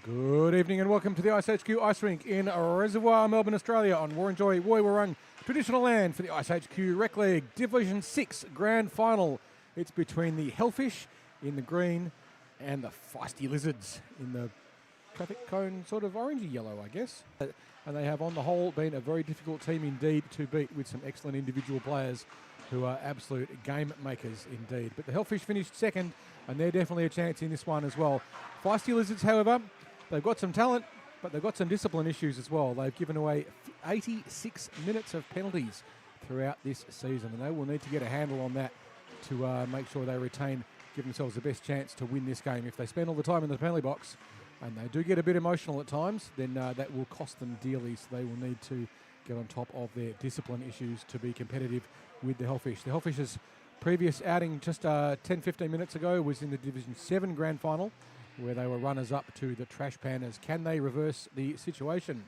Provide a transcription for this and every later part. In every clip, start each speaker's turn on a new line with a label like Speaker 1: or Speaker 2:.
Speaker 1: Good evening and welcome to the iceHQ Ice Rink in Reservoir, Melbourne, Australia on Warranjoy Woiwurrung traditional land for the iceHQ Rec League Division 6 Grand Final. It's between the Hellfish in the green and the Feisty Lizards in the traffic cone sort of orangey yellow, I guess. And they have on the whole been a very difficult team indeed to beat, with some excellent individual players who are absolute game makers indeed. But the Hellfish finished second, and they're definitely a chance in this one as well. Feisty Lizards, however, they've got some talent, but they've got some discipline issues as well. They've given away 86 minutes of penalties throughout this season, and they will need to get a handle on that to make sure they retain, give themselves the best chance to win this game. If they spend all the time in the penalty box, and they do get a bit emotional at times, then that will cost them dearly, so they will need to get on top of their discipline issues to be competitive with the Hellfish. The Hellfish's previous outing just 10-15 minutes ago was in the Division 7 Grand Final, where they were runners-up to the Trash Panners. Can they reverse the situation?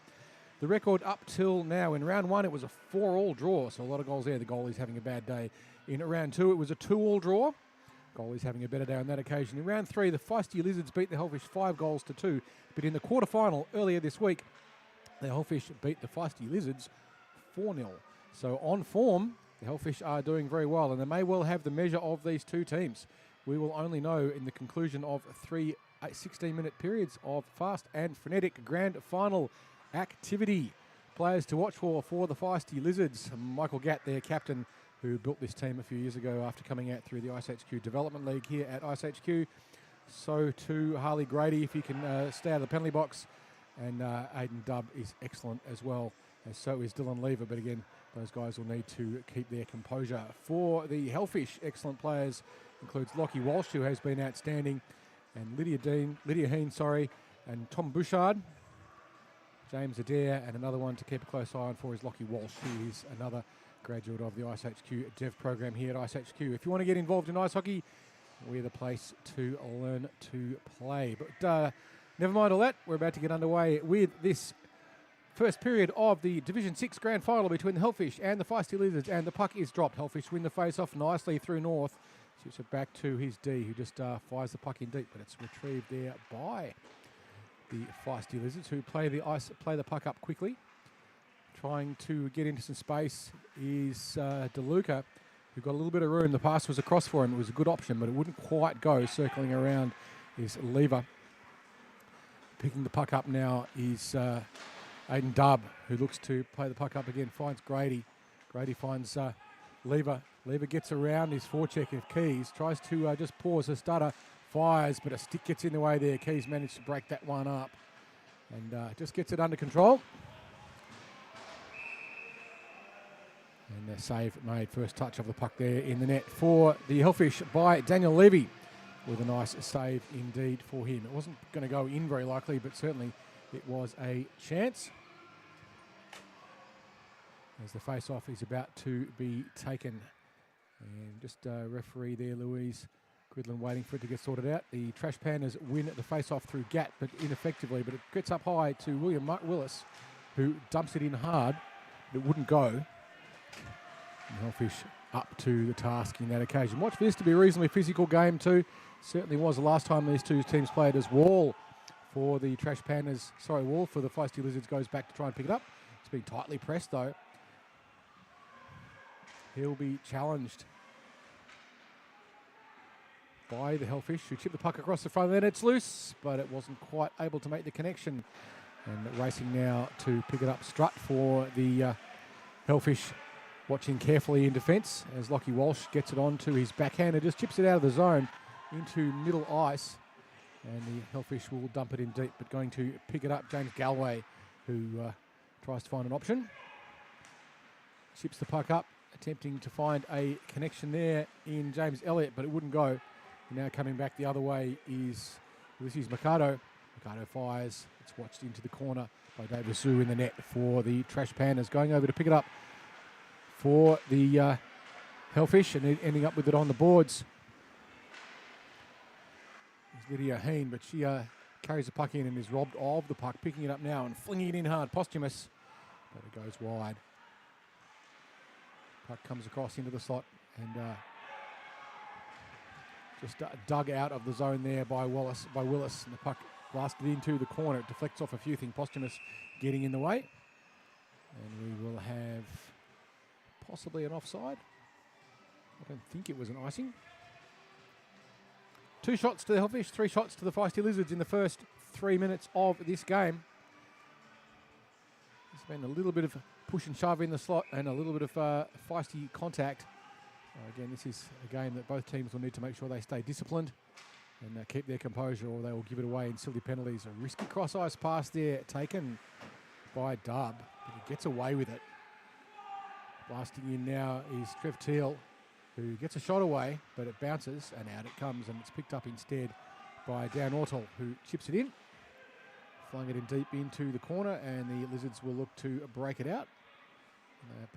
Speaker 1: The record up till now, in round one, it was a 4-all draw, so a lot of goals there. The goalie's having a bad day. In round two, it was a 2-all draw. Goalie's having a better day on that occasion. In round three, the Feisty Lizards beat the Hellfish 5-2, but in the quarterfinal earlier this week, the Hellfish beat the Feisty Lizards 4-0. So on form, the Hellfish are doing very well, and they may well have the measure of these two teams. We will only know in the conclusion of 3 16-minute periods of fast and frenetic grand final activity. Players to watch for the Feisty Lizards: Michael Gatt, their captain, who built this team a few years ago after coming out through the iceHQ Development League here at iceHQ. So too Harley Grady, if he can stay out of the penalty box. And Aidan Dubb is excellent as well, and so is Dylan Lever. But again, those guys will need to keep their composure. For the Hellfish, excellent players includes Lockie Walsh, who has been outstanding, and Lydia Heen, and Tom Bouchard, James Adair, and another one to keep a close eye on for is Lockie Walsh, who is another graduate of the iceHQ Dev program here at iceHQ. If you want to get involved in ice hockey, we're the place to learn to play. But never mind all that, we're about to get underway with this first period of the Division 6 Grand Final between the Hellfish and the Feisty Lizards, and the puck is dropped. Hellfish win the face-off nicely through North. Shoots it back to his D, who just fires the puck in deep, but it's retrieved there by the Feisty Lizards, who play the puck up quickly. Trying to get into some space is DeLuca, who got a little bit of room. The pass was across for him. It was a good option, but it wouldn't quite go. Circling around is Lever. Picking the puck up now is Aidan Dubb, who looks to play the puck up again. Finds Grady. Grady finds Lever. Lever gets around his forecheck of Keys. Tries to just pause a stutter. Fires, but a stick gets in the way there. Keys managed to break that one up. And just gets it under control. And a save made. First touch of the puck there in the net for the Hellfish by Daniel Levy, with a nice save indeed for him. It wasn't going to go in very likely, but certainly it was a chance. As the face-off is about to be taken. And just referee there, Louise Quidlin, waiting for it to get sorted out. The Trash Panners win the face-off through Gatt, but ineffectively. But it gets up high to William Willis, who dumps it in hard. But it wouldn't go. And Hellfish up to the task in that occasion. Watch for this to be a reasonably physical game too. Certainly was the last time these two teams played, as Wall for the Trash Panners, Wall for the Feisty Lizards goes back to try and pick it up. It's being tightly pressed though. He'll be challenged by the Hellfish, who chip the puck across the front of the net. It's loose, but it wasn't quite able to make the connection. And racing now to pick it up, Strutt for the Hellfish, watching carefully in defence as Lockie Walsh gets it on to his backhander, just chips it out of the zone into middle ice. And the Hellfish will dump it in deep, but going to pick it up, James Galway, who tries to find an option. Chips the puck up, attempting to find a connection there in James Elliott, but it wouldn't go. And now coming back the other way is Mercado. Mercado fires. It's watched into the corner by David Sue in the net for the Trash Panners. Going over to pick it up for the Hellfish, and ending up with it on the boards. It's Lydia Heen, but she carries the puck in and is robbed of the puck, picking it up now and flinging it in hard. Posthumous, but it goes wide. Puck comes across into the slot and just dug out of the zone there by Willis, and the puck blasted into the corner. It deflects off a few things. Posthumous getting in the way. And we will have possibly an offside. I don't think it was an icing. 2 shots to the Hellfish, 3 shots to the Feisty Lizards in the first 3 minutes of this game. There's been a little bit of push and shove in the slot and a little bit of feisty contact. Again, this is a game that both teams will need to make sure they stay disciplined and keep their composure, or they will give it away in silly penalties. A risky cross-ice pass there taken by Dub, but he gets away with it. Blasting in now is Trev Teal, who gets a shot away, but it bounces and out it comes, and it's picked up instead by Dan Ortel, who chips it in. Flung it in deep into the corner, and the Lizards will look to break it out.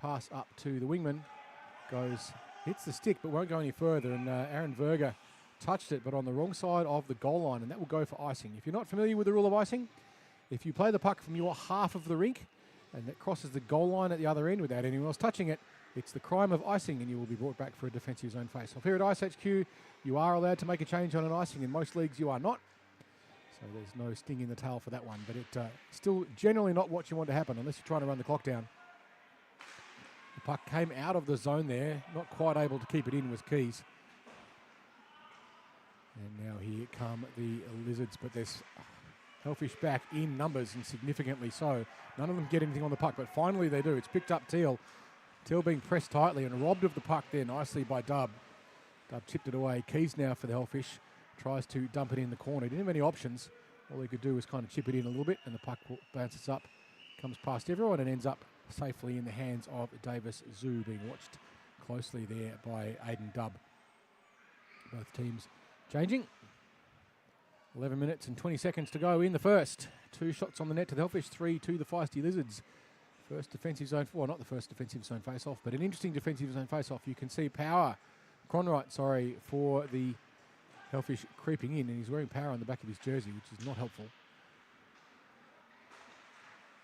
Speaker 1: Pass up to the wingman, hits the stick but won't go any further, and Aaron Verga touched it but on the wrong side of the goal line, and that will go for icing. If you're not familiar with the rule of icing, if you play the puck from your half of the rink and it crosses the goal line at the other end without anyone else touching it, it's the crime of icing, and you will be brought back for a defensive zone face-off. Here at iceHQ, you are allowed to make a change on an icing. In most leagues, you are not. So there's no sting in the tail for that one, but it still generally not what you want to happen unless you're trying to run the clock down. The puck came out of the zone there, not quite able to keep it in was Keys. And now here come the Lizards, but there's Hellfish back in numbers, and significantly so. None of them get anything on the puck, but finally they do. It's picked up Teal. Teal being pressed tightly and robbed of the puck there nicely by Dub. Dub chipped it away. Keys now for the Hellfish. Tries to dump it in the corner. He didn't have any options. All he could do was kind of chip it in a little bit, and the puck bounces up, comes past everyone, and ends up safely in the hands of Davis Zoo, being watched closely there by Aiden Dub. Both teams changing. 11 minutes and 20 seconds to go in the first. 2 shots on the net to the Hellfish, 3 to the Feisty Lizards. First defensive zone, well, not the first defensive zone face-off, but an interesting defensive zone face-off. You can see Cronwright, for the Hellfish creeping in, and he's wearing power on the back of his jersey, which is not helpful.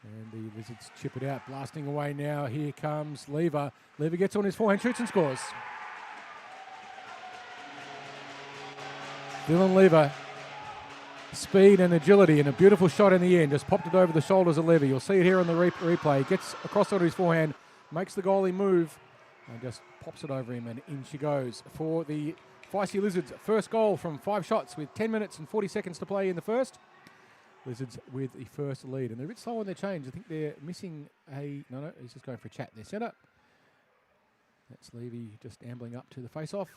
Speaker 1: And the Lizards chip it out, blasting away now. Here comes Lever. Lever gets on his forehand, shoots and scores. Dylan Lever, speed and agility, and a beautiful shot in the end. Just popped it over the shoulders of Lever. You'll see it here on the replay. Gets across onto his forehand, makes the goalie move, and just pops it over him, and in she goes for the Feisty Lizards. First goal from 5 shots with 10 minutes and 40 seconds to play in the first. Lizards with the first lead, and they're a bit slow on their change. I think they're missing no, he's just going for a chat there. Centre. That's Levy just ambling up to the face-off.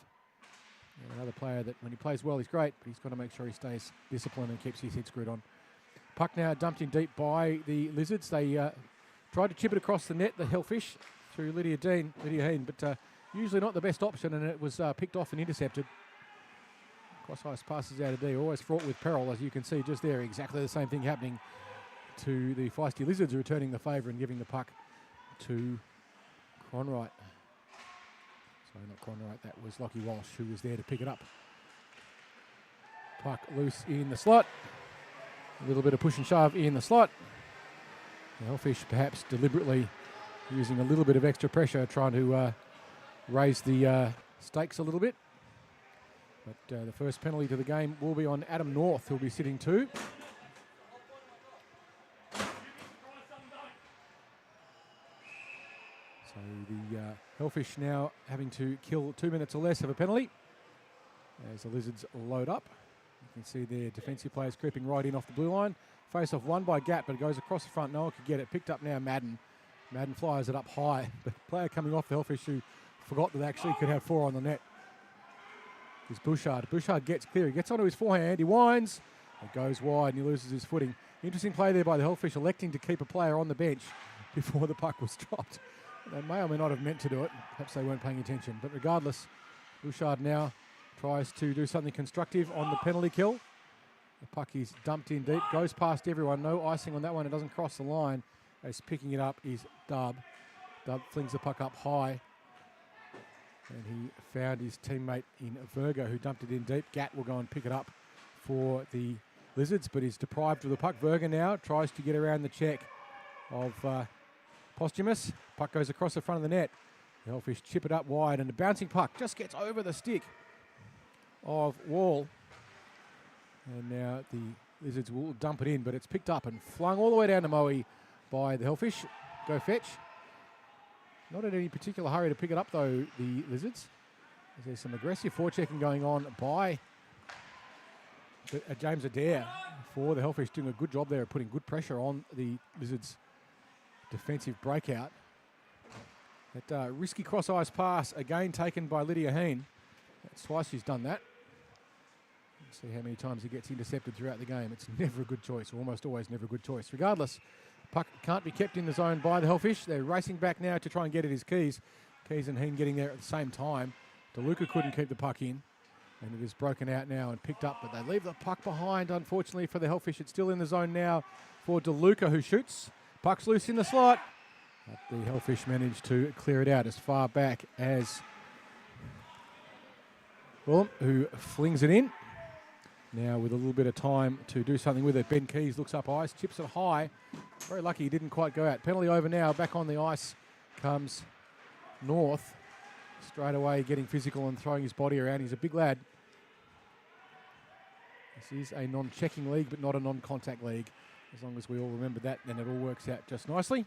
Speaker 1: And another player that when he plays well, he's great, but he's got to make sure he stays disciplined and keeps his head screwed on. Puck now dumped in deep by the Lizards. They tried to chip it across the net, the Hellfish, through Lydia Heen, but usually not the best option, and it was picked off and intercepted. Cross-ice passes out of D, always fraught with peril, as you can see just there. Exactly the same thing happening to the Feisty Lizards, returning the favour and giving the puck to Cronwright. Sorry, not Cronwright, that was Lockie Walsh, who was there to pick it up. Puck loose in the slot. A little bit of push and shove in the slot. The Hellfish perhaps deliberately using a little bit of extra pressure, trying to raise the stakes a little bit. But the first penalty to the game will be on Adam North, who'll be sitting 2. So the Hellfish now having to kill 2 minutes or less of a penalty as the Lizards load up. You can see their defensive players creeping right in off the blue line. Face off won by Gat, but it goes across the front. No one could get it. Picked up now Madden. Madden flies it up high. The player coming off the Hellfish who forgot that they actually could have 4 on the net is Bouchard. Bouchard gets clear. He gets onto his forehand. He winds. It goes wide and he loses his footing. Interesting play there by the Hellfish, electing to keep a player on the bench before the puck was dropped. They may or may not have meant to do it. Perhaps they weren't paying attention. But regardless, Bouchard now tries to do something constructive on the penalty kill. The puck is dumped in deep, goes past everyone. No icing on that one. It doesn't cross the line. As picking it up is Dub. Dub flings the puck up high. And he found his teammate in Verga, who dumped it in deep. Gat will go and pick it up for the Lizards, but is deprived of the puck. Verga now tries to get around the check of Posthumous. Puck goes across the front of the net. The Hellfish chip it up wide, and the bouncing puck just gets over the stick of Wall. And now the Lizards will dump it in, but it's picked up and flung all the way down to Moe by the Hellfish. Go fetch. Not in any particular hurry to pick it up, though, the Lizards. There's some aggressive forechecking going on by James Adair for the Hellfish, doing a good job there of putting good pressure on the Lizards' defensive breakout. That risky cross-ice pass, again taken by Lydia Heen. That's twice she's done that. Let's see how many times he gets intercepted throughout the game. It's never a good choice, or almost always never a good choice. Regardless, puck can't be kept in the zone by the Hellfish. They're racing back now to try and get at his Keys. Keys and Heen getting there at the same time. DeLuca couldn't keep the puck in, and it is broken out now and picked up, but they leave the puck behind, unfortunately, for the Hellfish. It's still in the zone now for DeLuca, who shoots. Puck's loose in the slot. But the Hellfish managed to clear it out as far back as Willem, who flings it in. Now with a little bit of time to do something with it, Ben Keys looks up ice, chips it high. Very lucky he didn't quite go out. Penalty over now. Back on the ice comes North. Straight away getting physical and throwing his body around. He's a big lad. This is a non-checking league, but not a non-contact league. As long as we all remember that, then it all works out just nicely.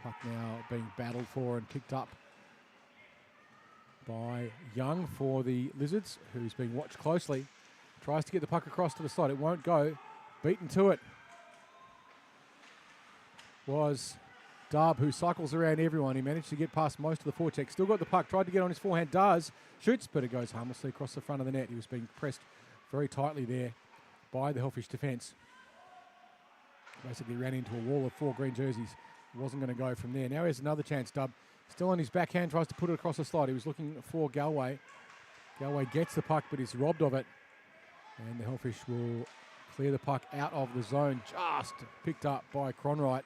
Speaker 1: Puck now being battled for and picked up by Young for the Lizards, who's being watched closely. Tries to get the puck across to the slot. It won't go. Beaten to it was Dub, who cycles around everyone. He managed to get past most of the forecheck. Still got the puck. Tried to get on his forehand. Does. Shoots, but it goes harmlessly across the front of the net. He was being pressed very tightly there by the Hellfish defence. Basically ran into a wall of 4 green jerseys. Wasn't going to go from there. Now here's another chance. Dub still on his backhand, tries to put it across the slot. He was looking for Galway. Galway gets the puck, but is robbed of it. And the Hellfish will clear the puck out of the zone. Just picked up by Cronwright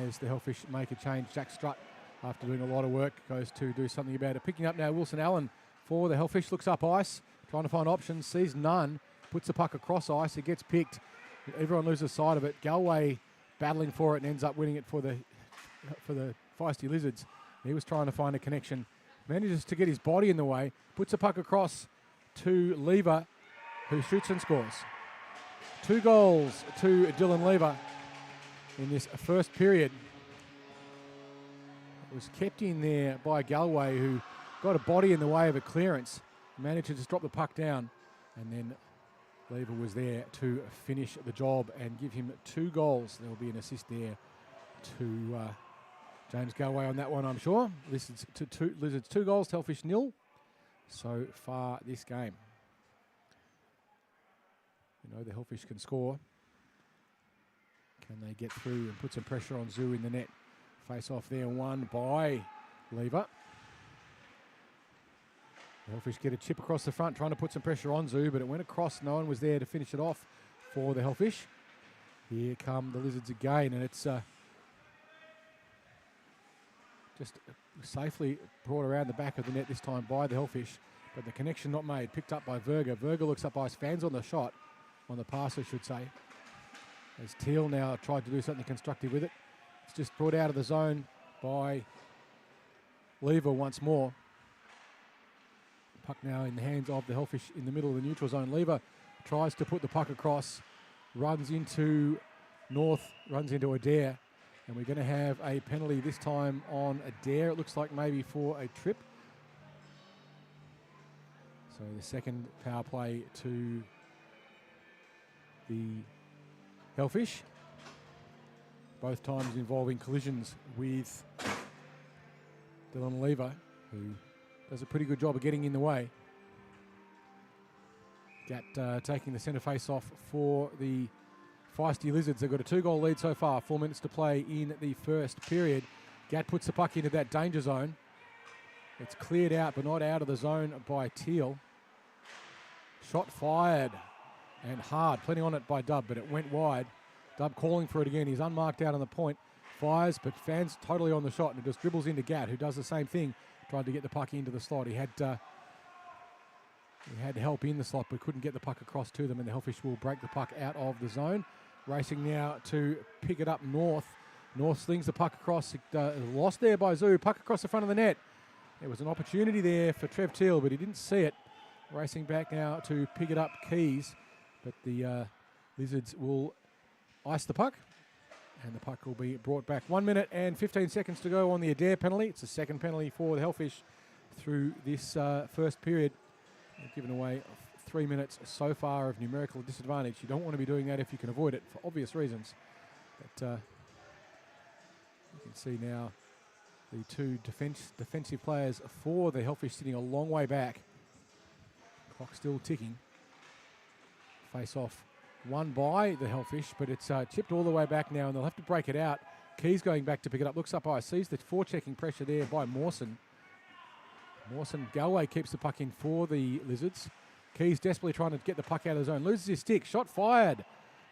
Speaker 1: as the Hellfish make a change. Jack Strutt, after doing a lot of work, goes to do something about it. Picking up now Wilson Allen for the Hellfish. Looks up ice, trying to find options, sees none. Puts the puck across ice. It gets picked. Everyone loses sight of it. Galway battling for it and ends up winning it for the Feisty Lizards. He was trying to find a connection. Manages to get his body in the way. Puts the puck across to Lever, who shoots and scores. 2 goals to Dylan Lever in this first period. It was kept in there by Galway, who got a body in the way of a clearance. Managed to just drop the puck down, and then Lever was there to finish the job and give him 2 goals. There will be an assist there to James Galway on that one, I'm sure. Lizards 2 goals, Hellfish 0 so far this game. You know, the Hellfish can score. Can they get through and put some pressure on Zoo in the net? Face off there, won by Lever. The Hellfish get a chip across the front, trying to put some pressure on Zoo, but it went across. No one was there to finish it off for the Hellfish. Here come the Lizards again, and it's just safely brought around the back of the net this time by the Hellfish, but the connection not made. Picked up by Verga. Verga looks up ice, fans on the shot, on the pass I should say, as Teal now tried to do something constructive with it. It's just brought out of the zone by Lever once more. Puck now in the hands of the Hellfish in the middle of the neutral zone. Lever tries to put the puck across, runs into North, runs into Adair, and we're going to have a penalty this time on Adair. It looks like maybe for a trip. So the second power play to the Hellfish. Both times involving collisions with Dylan Lever, who does a pretty good job of getting in the way. Gat taking the centre face off for the Feisty Lizards. They've got a 2-goal lead so far, 4 minutes to play in the first period. Gat puts the puck into that danger zone. It's cleared out, but not out of the zone by Teal. Shot fired and hard. Plenty on it by Dub, but it went wide. Dub calling for it again. He's unmarked out on the point. Fires, but fans totally on the shot, and it just dribbles into Gat, who does the same thing. Tried to get the puck into the slot. He had help in the slot, but couldn't get the puck across to them, and the Hellfish will break the puck out of the zone. Racing now to pick it up North. North slings the puck across. Lost there by Zoo. Puck across the front of the net. There was an opportunity there for Trev Teal, but he didn't see it. Racing back now to pick it up, Keys. But the Lizards will ice the puck, and the puck will be brought back. 1 minute and 15 seconds to go on the Adair penalty. It's the second penalty for the Hellfish through this first period. They've given away 3 minutes so far of numerical disadvantage. You don't want to be doing that if you can avoid it for obvious reasons. But you can see now the two defensive players for the Hellfish sitting a long way back. Clock still ticking. Face off won by the Hellfish, but it's chipped all the way back now, and they'll have to break it out. Keys going back to pick it up. Looks up, sees the forechecking pressure there by Mawson. Galway keeps the puck in for the Lizards. Keys desperately trying to get the puck out of the zone. Loses his stick. Shot fired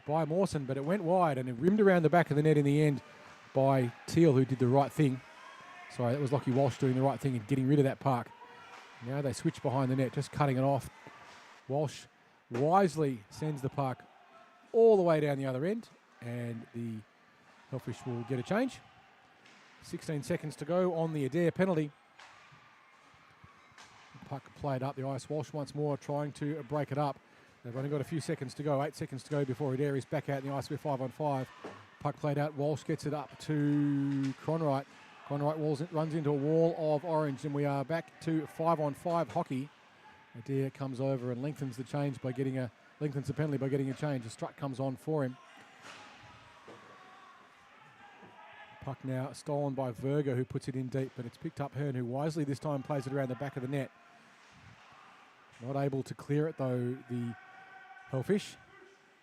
Speaker 1: by Mawson, but it went wide, and it rimmed around the back of the net in the end by Teal, who did the right thing. Sorry, that was Lockie Walsh doing the right thing and getting rid of that puck. Now they switch behind the net, just cutting it off. Walsh wisely sends the puck all the way down the other end, and the Hellfish will get a change. 16 seconds to go on the Adair penalty. The puck played up the ice. Walsh once more trying to break it up. They've only got a few seconds to go, 8 seconds to go before Adair is back out in the ice with 5-on-5. Puck played out. Walsh gets it up to Cronwright. Cronwright runs into a wall of orange, and we are back to 5-on-5 hockey. Adair comes over and lengthens the change by getting lengthens the penalty by getting a change. A strut comes on for him. Puck now stolen by Verga, who puts it in deep, but it's picked up Hearn, who wisely this time plays it around the back of the net. Not able to clear it though, the Hellfish.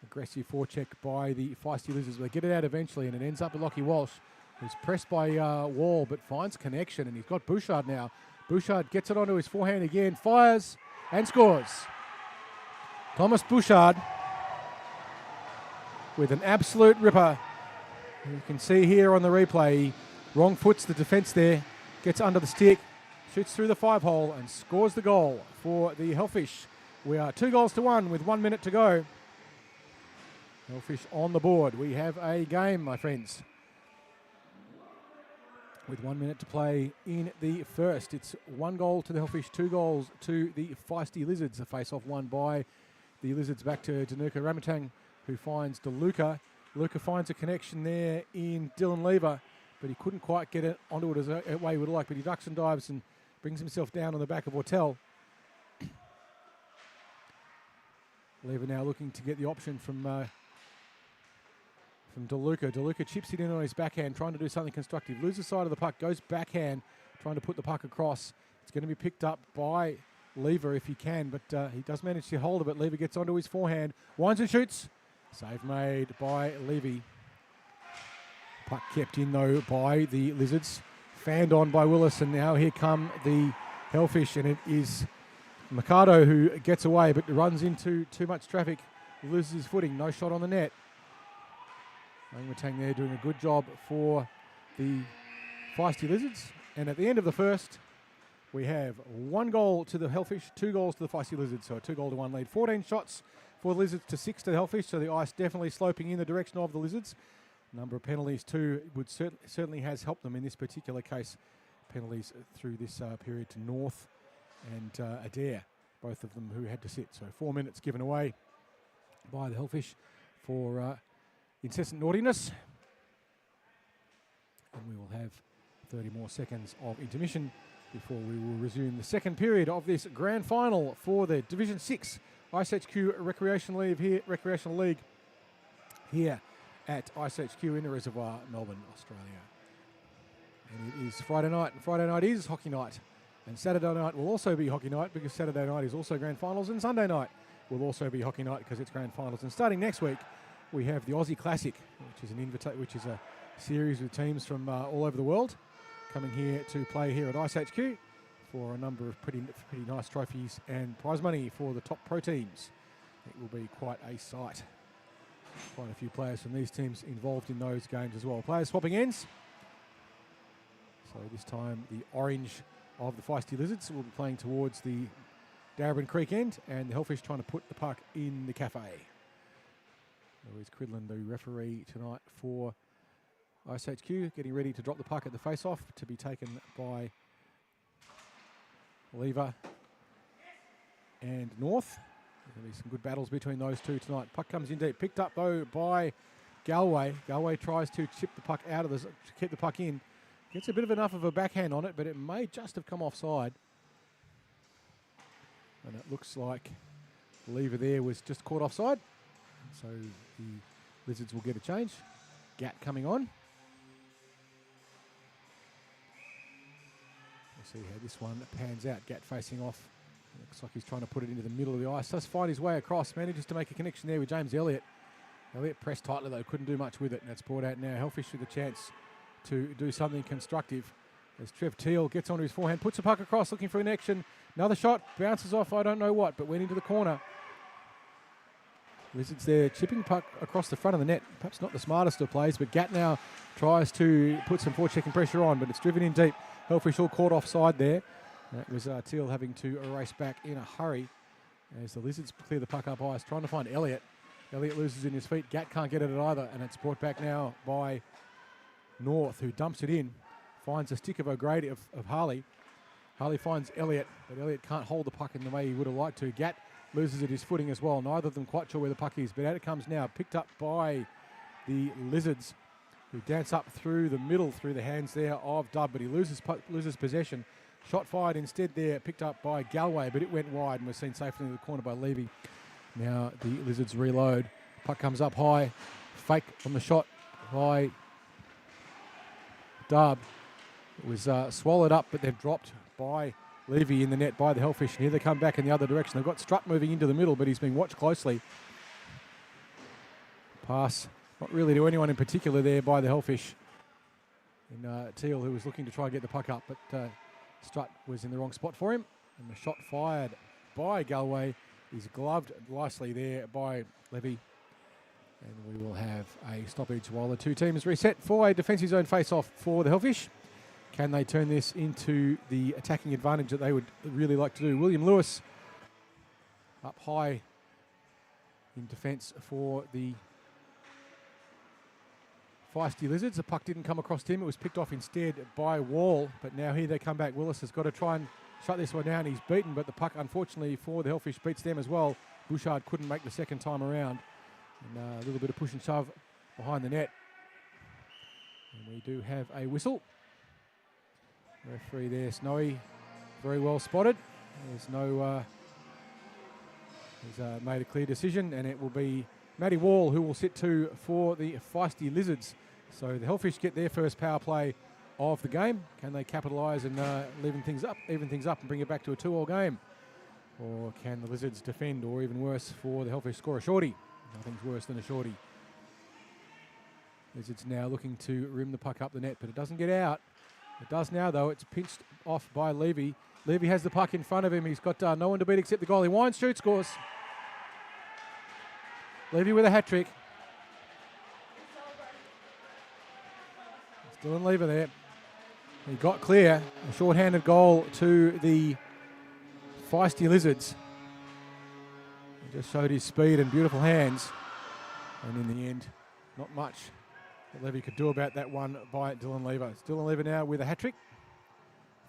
Speaker 1: Aggressive forecheck by the Feisty Lizards. They get it out eventually, and it ends up with Lockie Walsh, who's pressed by Wall, but finds connection, and he's got Bouchard now. Bouchard gets it onto his forehand again, fires, and scores. Thomas Bouchard with an absolute ripper. You can see here on the replay, he wrong foots the defence there, gets under the stick, shoots through the 5-hole, and scores the goal for the Hellfish. We are 2-1 with 1 minute to go. Hellfish on the board. We have a game, my friends. With 1 minute to play in the first. It's 1 goal to the Hellfish, 2 goals to the Feisty Lizards. A face-off won by the Lizards back to Danuka Ramatang, who finds DeLuca. Luca finds a connection there in Dylan Lever, but he couldn't quite get it onto it as a way he would like, but he ducks and dives and brings himself down on the back of Ortel. Lever now looking to get the option from DeLuca. DeLuca chips it in on his backhand, trying to do something constructive. Loses side of the puck, goes backhand, trying to put the puck across. It's going to be picked up by Lever if he can, but he does manage to hold of it. Lever gets onto his forehand, winds and shoots. Save made by Levy. Puck kept in though by the Lizards. Fanned on by Willis, and now here come the Hellfish, and it is Mercado who gets away but runs into too much traffic. Loses his footing, no shot on the net. Matang there doing a good job for the Feisty Lizards. And at the end of the first, we have 1 goal to the Hellfish, 2 goals to the Feisty Lizards. So a 2-1 lead. 14 shots for the Lizards to 6 to the Hellfish. So the ice definitely sloping in the direction of the Lizards. Number of penalties too would certainly has helped them in this particular case. Penalties through this period to North and Adair, both of them who had to sit. So 4 minutes given away by the Hellfish for incessant naughtiness. And we will have 30 more seconds of intermission before we will resume the second period of this grand final for the Division 6 iceHQ Recreational League here at iceHQ in the Reservoir, Melbourne, Australia. And it is Friday night, and Friday night is hockey night. And Saturday night will also be hockey night, because Saturday night is also grand finals, and Sunday night will also be hockey night because it's grand finals. And starting next week, we have the Aussie Classic, which is a series with teams from all over the world coming here to play here at iceHQ for a number of pretty nice trophies and prize money for the top pro teams. It will be quite a sight. Quite a few players from these teams involved in those games as well. Players swapping ends. So this time the orange of the Feisty Lizards will be playing towards the Darabin Creek end, and the Hellfish trying to put the puck in the cafe. Louise Cridlin, the referee tonight for iceHQ, getting ready to drop the puck at the face-off to be taken by Lever and North. There'll be some good battles between those two tonight. Puck comes in deep. Picked up, though, by Galway. Galway tries to chip the puck out of keep the puck in. Gets a bit of enough of a backhand on it, but it may just have come offside. And it looks like Lever there was just caught offside. So the Lizards will get a change. Gat coming on. We'll see how this one pans out. Gat facing off. Looks like he's trying to put it into the middle of the ice. Does find his way across. Manages to make a connection there with James Elliott. Elliott pressed tightly though. Couldn't do much with it. And it's brought out now. Hellfish with a chance to do something constructive. As Trev Teal gets onto his forehand. Puts the puck across looking for a connection. Another shot. Bounces off I don't know what. But went into the corner. Lizards there chipping puck across the front of the net. Perhaps not the smartest of plays. But Gat now tries to put some forechecking pressure on. But it's driven in deep. Hellfish all caught offside there. That was Teal having to race back in a hurry as the Lizards clear the puck up ice, trying to find Elliott. Elliott loses in his feet. Gat can't get it either, and it's brought back now by North, who dumps it in, finds a stick of O'Grady of Harley. Harley finds Elliott, but Elliott can't hold the puck in the way he would have liked to. Gat loses at his footing as well. Neither of them quite sure where the puck is, but out it comes now, picked up by the Lizards, who dance up through the middle, through the hands there of Dub, but he loses possession. Shot fired instead there, picked up by Galway, but it went wide and was seen safely in the corner by Levy. Now the Lizards reload. Puck comes up high. Fake on the shot by Dub. It was swallowed up, but they've dropped by Levy in the net by the Hellfish. And here they come back in the other direction. They've got Strutt moving into the middle, but he's being watched closely. Pass, not really to anyone in particular there by the Hellfish. And Teal, who was looking to try and get the puck up, but Strutt was in the wrong spot for him, and the shot fired by Galway is gloved nicely there by Levy. And we will have a stoppage while the two teams reset for a defensive zone face-off for the Hellfish. Can they turn this into the attacking advantage that they would really like to do? William Lewis up high in defence for the Feisty Lizards. The puck didn't come across him. It was picked off instead by Wall. But now here they come back. Willis has got to try and shut this one down. He's beaten, but the puck, unfortunately, for the Hellfish beats them as well. Bouchard couldn't make the second time around. And a little bit of push and shove behind the net. And we do have a whistle. Referee there, Snowy, very well spotted. There's no... he's made a clear decision, and it will be Matty Wall who will sit to for the Feisty Lizards. So the Hellfish get their first power play of the game. Can they capitalise and even things up and bring it back to a 2-2 game? Or can the Lizards defend, or even worse, for the Hellfish score a shorty? Nothing's worse than a shorty. Lizards now looking to rim the puck up the net, but it doesn't get out. It does now, though. It's pinched off by Levy. Levy has the puck in front of him. He's got no one to beat except the goalie. Wines, shoots, scores. Levy with a hat-trick. Still in Lever there. He got clear. A short-handed goal to the Feisty Lizards. He just showed his speed and beautiful hands. And in the end, not much that Levy could do about that one by Dylan Lever. Dylan Lever now with a hat-trick.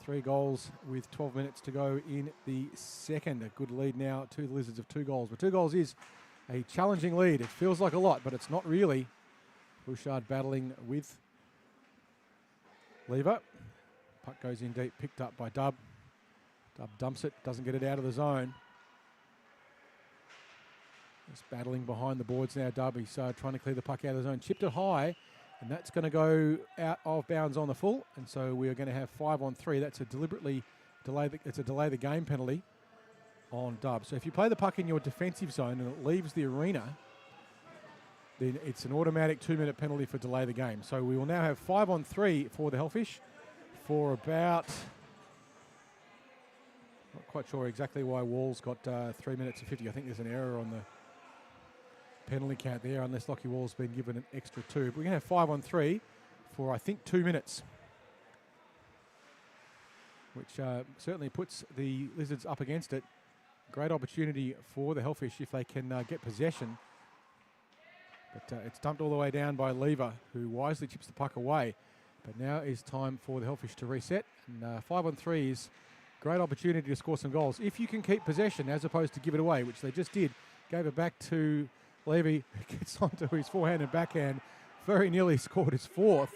Speaker 1: 3 goals with 12 minutes to go in the second. A good lead now to the Lizards of 2 goals. But 2 goals is a challenging lead. It feels like a lot, but it's not really. Bouchard battling with Lever. Puck goes in deep, picked up by Dub. Dub dumps it, doesn't get it out of the zone. Just battling behind the boards now, Dub. He's trying to clear the puck out of the zone. Chipped it high, and that's going to go out of bounds on the full. And so we are going to have 5-on-3. That's a deliberately delay the game penalty on Dub. So if you play the puck in your defensive zone and it leaves the arena, then it's an automatic 2-minute penalty for delay the game. So we will now have 5-on-3 for the Hellfish for about... Not quite sure exactly why Wall's got 3 minutes and 50. I think there's an error on the penalty count there, unless Lockie Wall's been given an extra 2. But we're going to have 5-on-3 for, I think, 2 minutes, which certainly puts the Lizards up against it. Great opportunity for the Hellfish if they can get possession. But it's dumped all the way down by Lever, who wisely chips the puck away. But now is time for the Hellfish to reset. And 5-on-3 is Great opportunity to score some goals. If you can keep possession as opposed to give it away, which they just did. Gave it back to Levy, who gets onto his forehand and backhand. Very nearly scored his fourth.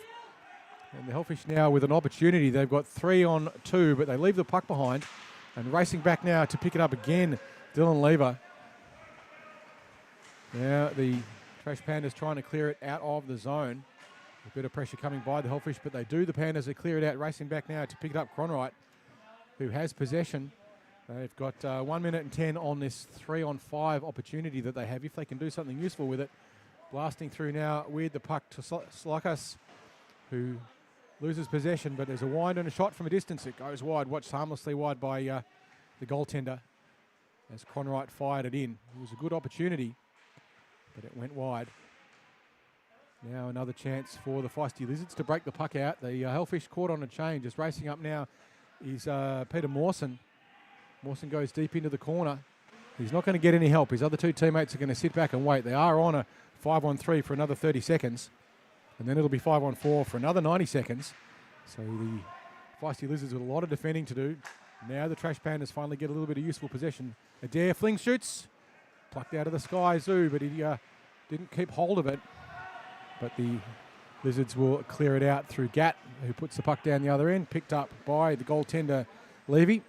Speaker 1: And the Hellfish now with an opportunity. They've got 3 on 2, but they leave the puck behind. And racing back now to pick it up again, Dylan Lever. Now the Trash Pandas trying to clear it out of the zone. A bit of pressure coming by the Hellfish, but they do. The Pandas, they clear it out, racing back now to pick it up Cronwright, who has possession. They've got 1 minute and 10 on this 3-on-5 opportunity that they have, if they can do something useful with it. Blasting through now with the puck to Slakas, who loses possession, but there's a wind and a shot from a distance. It goes wide, watched harmlessly wide by the goaltender as Cronwright fired it in. It was a good opportunity, but it went wide. Now another chance for the Feisty Lizards to break the puck out. The Hellfish caught on a chain. Just racing up now is Peter Mawson. Mawson goes deep into the corner. He's not going to get any help. His other 2 teammates are going to sit back and wait. They are on a 5-on-3 for another 30 seconds. And then it'll be 5-on-4 for another 90 seconds. So the Feisty Lizards with a lot of defending to do. Now the Trash Pandas finally get a little bit of useful possession. Adair fling shoots. Plucked out of the sky, Zoo, but he didn't keep hold of it. But the Lizards will clear it out through Gatt, who puts the puck down the other end, picked up by the goaltender Levy,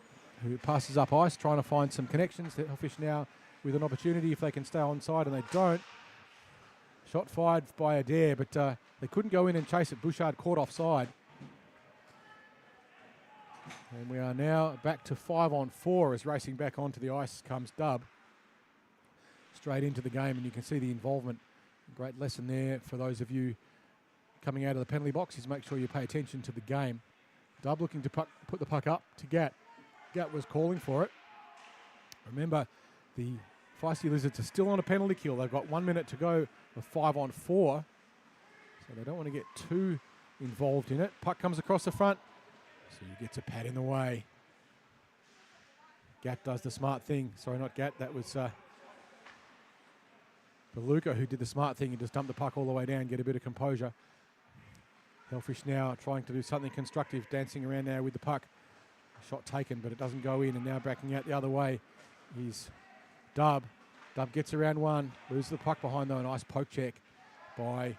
Speaker 1: who passes up ice, trying to find some connections. The Hellfish now with an opportunity if they can stay onside, and they don't. Shot fired by Adair, but they couldn't go in and chase it. Bouchard caught offside. And we are now back to 5-on-4 as racing back onto the ice comes Dub. Straight into the game, and you can see the involvement. Great lesson there for those of you coming out of the penalty box is make sure you pay attention to the game. Dub looking to put the puck up to Gatt. Gatt was calling for it. Remember, the Feisty Lizards are still on a penalty kill. They've got 1 minute to go of 5-on-4. So they don't want to get too involved in it. Puck comes across the front. So he gets a pad in the way. Gatt does the smart thing. Sorry, not Gatt. That was Luca who did the smart thing and just dumped the puck all the way down, get a bit of composure. Hellfish now trying to do something constructive, dancing around now with the puck. Shot taken, but it doesn't go in, and now backing out the other way is Dub. Dub gets around one, loses the puck behind though, a nice poke check by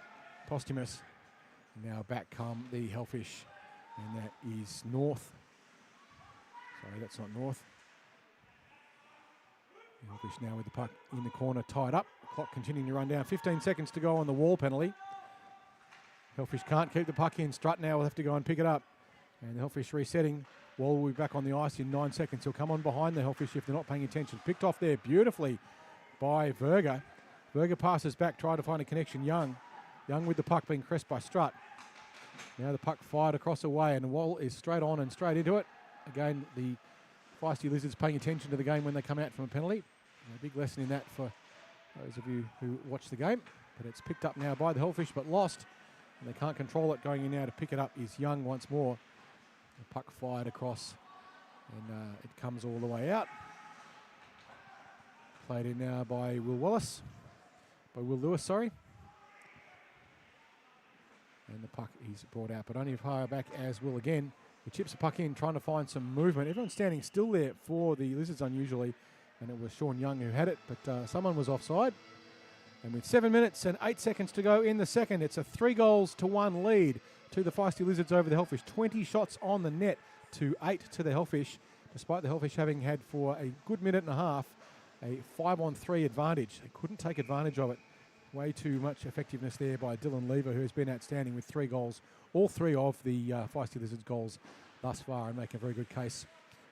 Speaker 1: Posthumus. And now back come the Hellfish, and that is North. Sorry, that's not North. The Hellfish now with the puck in the corner, tied up. Clock continuing to run down. 15 seconds to go on the wall penalty. Hellfish can't keep the puck in. Strutt now will have to go and pick it up. And the Hellfish resetting. Wall will be back on the ice in 9 seconds. He'll come on behind the Hellfish if they're not paying attention. Picked off there beautifully by Verga. Verga passes back, trying to find a connection. Young with the puck being pressed by Strutt. Now the puck fired across the way, and the Wall is straight on and straight into it. Again, the Feisty Lizards paying attention to the game when they come out from a penalty. A big lesson in that for those of you who watch the game. But it's picked up now by the Hellfish, but lost. And they can't control it. Going in now to pick it up is Young once more. The puck fired across, and it comes all the way out. Played in now by Will Lewis, sorry. And the puck is brought out, but only as far back as Will again. He chips the puck in, trying to find some movement. Everyone's standing still there for the Lizards unusually, and it was Sean Young who had it, but someone was offside. And with 7 minutes and 8 seconds to go in the second, it's a 3-1 lead to the Feisty Lizards over the Hellfish. 20 shots on the net to 8 to the Hellfish, despite the Hellfish having had for a good minute and a half a 5-on-3 advantage. They couldn't take advantage of it. Way too much effectiveness there by Dylan Lever, who has been outstanding with 3 goals. All 3 of the Feisty Lizards goals thus far, and make a very good case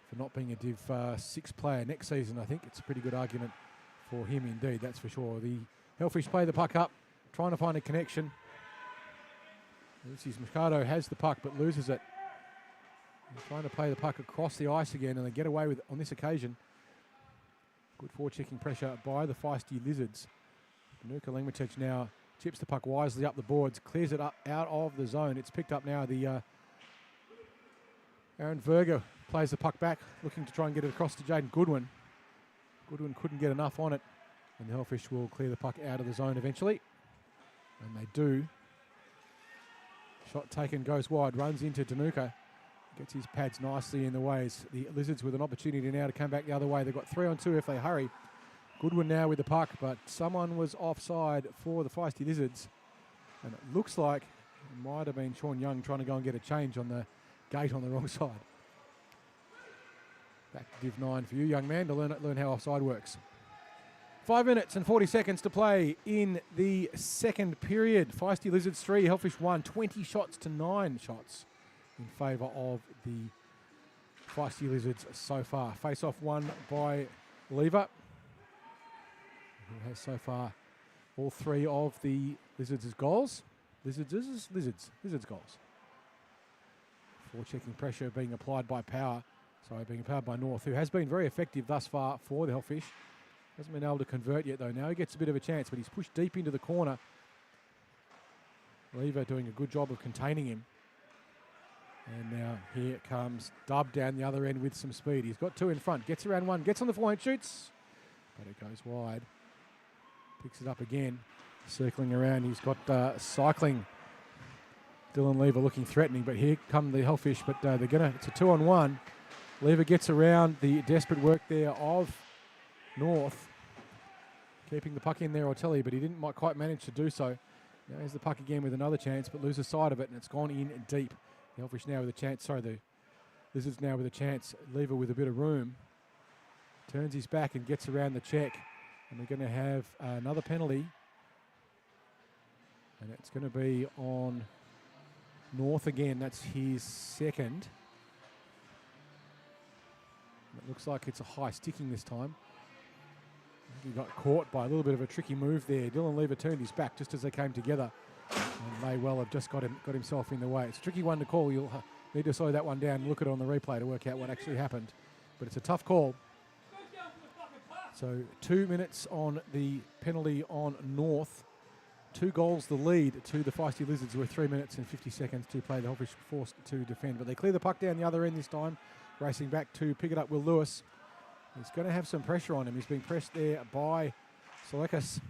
Speaker 1: for not being a Div 6 player next season. I think it's a pretty good argument for him indeed, that's for sure. The Hellfish play the puck up, trying to find a connection. Lucius Mercado has the puck but loses it. They're trying to play the puck across the ice again, and they get away with it on this occasion. Good forechecking pressure by the Feisty Lizards. Nuka Lengmatech now chips the puck wisely up the boards, clears it up out of the zone. It's picked up now. The Aaron Verga plays the puck back, looking to try and get it across to Jaden Goodwin. Goodwin couldn't get enough on it, and the Hellfish will clear the puck out of the zone eventually. And they do. Shot taken, goes wide, runs into Danuka. Gets his pads nicely in the ways. The Lizards with an opportunity now to come back the other way. They've got 3-on-2 if they hurry. Goodwin now with the puck, but someone was offside for the Feisty Lizards. And it looks like it might have been Sean Young trying to go and get a change on the gate on the wrong side. Back to Div 9 for you, young man, to learn how offside works. 5 minutes and 40 seconds to play in the second period. Feisty Lizards 3, Hellfish 1, 20 shots to 9 shots in favour of the Feisty Lizards so far. Face-off won by Lever, who has so far all 3 of the Lizards' goals. Lizards goals. Forechecking pressure being applied by being applied by North, who has been very effective thus far for the Hellfish. Hasn't been able to convert yet though. Now he gets a bit of a chance, but he's pushed deep into the corner. Lever doing a good job of containing him. And now here comes Dub down the other end with some speed. He's got 2 in front, gets around 1, gets on the forehand, shoots, but it goes wide. Picks it up again, circling around. He's got cycling. Dylan Lever looking threatening, but here come the Hellfish, but it's a 2-on-1. Lever gets around the desperate work there of North, keeping the puck in there, Ortelli, but he didn't quite manage to do so. Now here's the puck again with another chance, but loses sight of it, and it's gone in deep. The Hellfish now with a chance, the Lizards now with a chance. Lever with a bit of room. Turns his back and gets around the check. And we're going to have another penalty. And it's going to be on North again. That's his second. It looks like it's a high sticking this time. He got caught by a little bit of a tricky move there. Dylan Lever turned his back just as they came together. And may well have just got himself in the way. It's a tricky one to call. You'll need to slow that one down and look at it on the replay to work out what actually happened. But it's a tough call. So 2 minutes on the penalty on North. 2 goals the lead to the Feisty Lizards with 3 minutes and 50 seconds to play. The Hellfish forced to defend. But they clear the puck down the other end this time. Racing back to pick it up, Will Lewis. He's going to have some pressure on him. He's being pressed there by Selekis.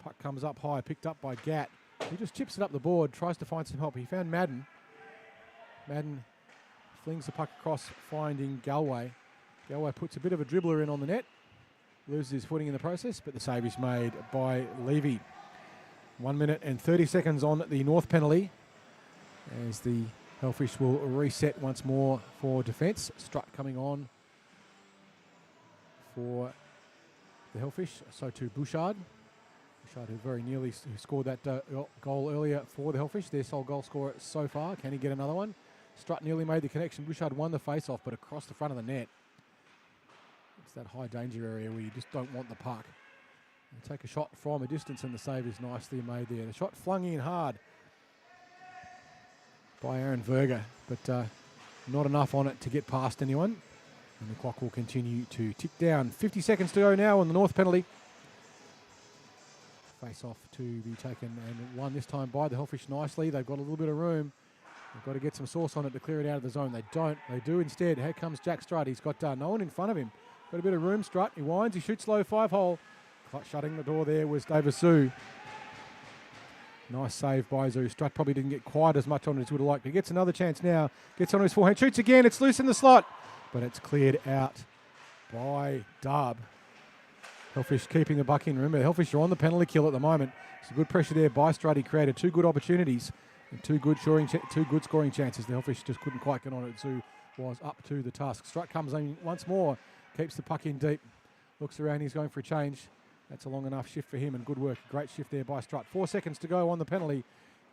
Speaker 1: Puck comes up high, picked up by Gatt. He just chips it up the board, tries to find some help. He found Madden. Madden flings the puck across, finding Galway. Galway puts a bit of a dribbler in on the net. Loses his footing in the process, but the save is made by Levy. 1 minute and 30 seconds on the North penalty, as the Hellfish will reset once more for defence. Strutt coming on for the Hellfish, so to Bouchard. Bouchard, who very nearly scored that goal earlier for the Hellfish, their sole goal scorer so far. Can he get another one? Strutt nearly made the connection. Bouchard won the face-off, but across the front of the net. It's that high danger area where you just don't want the puck. And take a shot from a distance, and the save is nicely made there. The shot flung in hard by Aaron Verga, but not enough on it to get past anyone. And the clock will continue to tick down. 50 seconds to go now on the North penalty. Face off to be taken and won this time by the Hellfish nicely. They've got a little bit of room. They've got to get some sauce on it to clear it out of the zone. They don't. They do instead. Here comes Jack Strutt. He's got no one in front of him. Got a bit of room, Strutt. He winds. He shoots low 5-hole. Shutting the door there was David Sue. Nice save by Zoo. Strutt probably didn't get quite as much on it as would have liked. He gets another chance now. Gets on his forehand. Shoots again. It's loose in the slot. But it's cleared out by Dub. Hellfish keeping the buck in. Remember, the Hellfish are on the penalty kill at the moment. Some good pressure there by Strutt. He created 2 good opportunities and 2 good scoring chances. The Hellfish just couldn't quite get on it. Zoo was up to the task. Strutt comes in once more. Keeps the puck in deep. Looks around. He's going for a change. That's a long enough shift for him, and good work. Great shift there by Strutt. 4 seconds to go on the penalty.